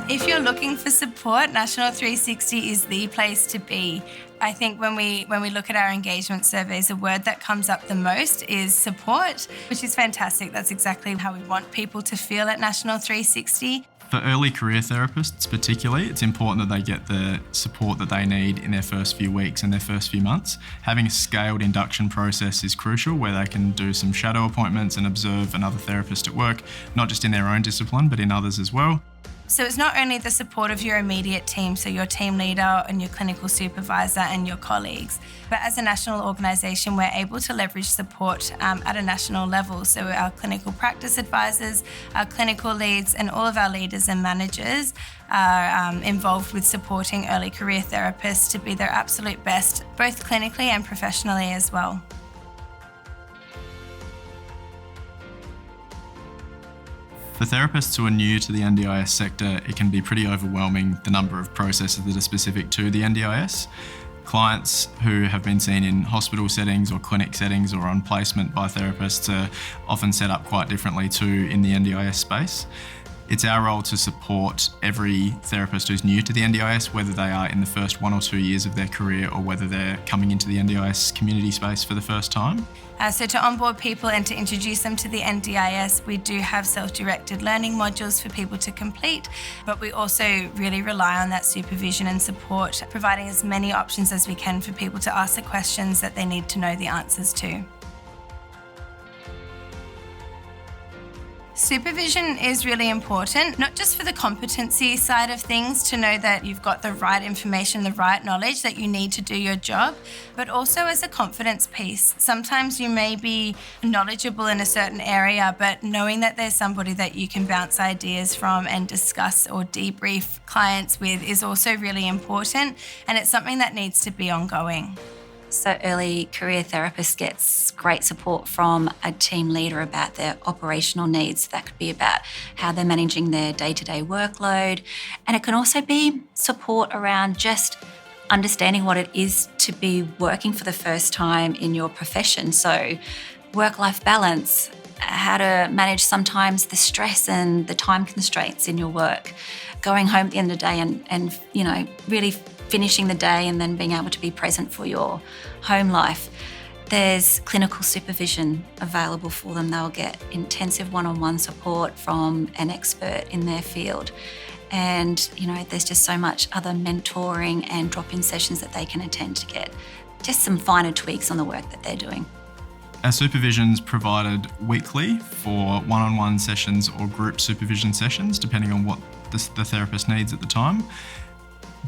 If you're looking for support, National 360 is the place to be. I think when we look at our engagement surveys, the word that comes up the most is support, which is fantastic. That's exactly how we want people to feel at National 360. For early career therapists particularly, it's important that they get the support that they need in their first few weeks and their first few months. Having a scaled induction process is crucial, where they can do some shadow appointments and observe another therapist at work, not just in their own discipline, but in others as well. So it's not only the support of your immediate team, so your team leader and your clinical supervisor and your colleagues, but as a national organisation, we're able to leverage support at a national level. So our clinical practice advisors, our clinical leads, and all of our leaders and managers are involved with supporting early career therapists to be their absolute best, both clinically and professionally as well. For therapists who are new to the NDIS sector, it can be pretty overwhelming, the number of processes that are specific to the NDIS. Clients who have been seen in hospital settings or clinic settings or on placement by therapists are often set up quite differently too in the NDIS space. It's our role to support every therapist who's new to the NDIS, whether they are in the first 1 or 2 years of their career or whether they're coming into the NDIS community space for the first time. So to onboard people and to introduce them to the NDIS, we do have self-directed learning modules for people to complete, but we also really rely on that supervision and support, providing as many options as we can for people to ask the questions that they need to know the answers to. Supervision is really important, not just for the competency side of things, to know that you've got the right information, the right knowledge that you need to do your job, but also as a confidence piece. Sometimes you may be knowledgeable in a certain area, but knowing that there's somebody that you can bounce ideas from and discuss or debrief clients with is also really important, and it's something that needs to be ongoing. So early career therapist gets great support from a team leader about their operational needs. That could be about how they're managing their day-to-day workload. And it can also be support around just understanding what it is to be working for the first time in your profession. So work-life balance, how to manage sometimes the stress and the time constraints in your work, going home at the end of the day and really finishing the day and then being able to be present for your home life. There's clinical supervision available for them. They'll get intensive one-on-one support from an expert in their field. And, there's just so much other mentoring and drop-in sessions that they can attend to get just some finer tweaks on the work that they're doing. Our supervision's provided weekly for one-on-one sessions or group supervision sessions, depending on what the therapist needs at the time.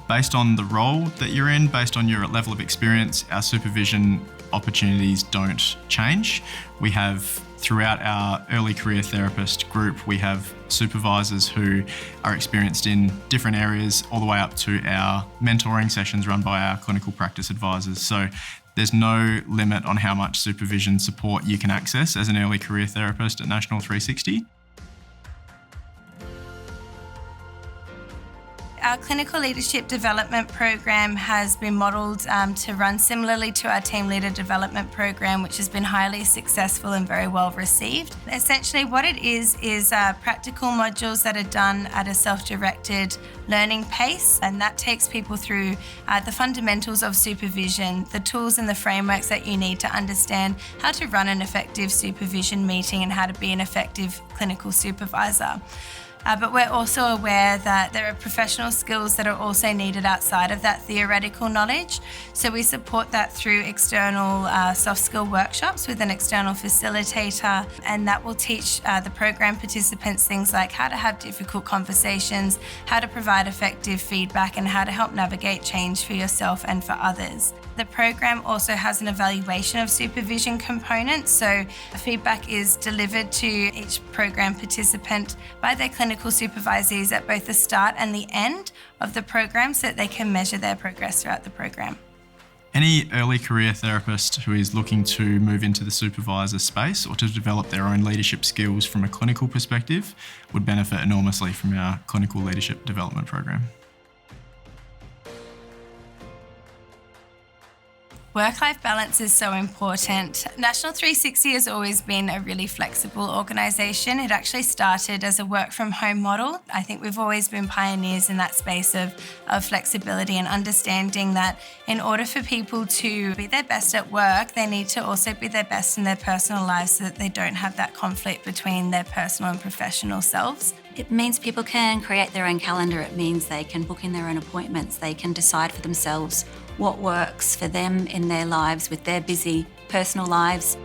Based on the role that you're in, based on your level of experience, our supervision opportunities don't change. We have, throughout our early career therapist group, we have supervisors who are experienced in different areas, all the way up to our mentoring sessions run by our clinical practice advisors. So there's no limit on how much supervision support you can access as an early career therapist at National 360. Our clinical leadership development program has been modelled to run similarly to our team leader development program, which has been highly successful and very well received. Essentially what it is practical modules that are done at a self-directed learning pace, and that takes people through the fundamentals of supervision, the tools and the frameworks that you need to understand how to run an effective supervision meeting and how to be an effective clinical supervisor. But we're also aware that there are professional skills that are also needed outside of that theoretical knowledge. So we support that through external soft skill workshops with an external facilitator, and that will teach the program participants things like how to have difficult conversations, how to provide effective feedback, and how to help navigate change for yourself and for others. The program also has an evaluation of supervision component, so feedback is delivered to each program participant by their clinical supervisees at both the start and the end of the program so that they can measure their progress throughout the program. Any early career therapist who is looking to move into the supervisor space or to develop their own leadership skills from a clinical perspective would benefit enormously from our clinical leadership development program. Work-life balance is so important. National 360 has always been a really flexible organisation. It actually started as a work-from-home model. I think we've always been pioneers in that space of flexibility and understanding that in order for people to be their best at work, they need to also be their best in their personal lives so that they don't have that conflict between their personal and professional selves. It means people can create their own calendar. It means they can book in their own appointments. They can decide for themselves what works for them in their lives with their busy personal lives.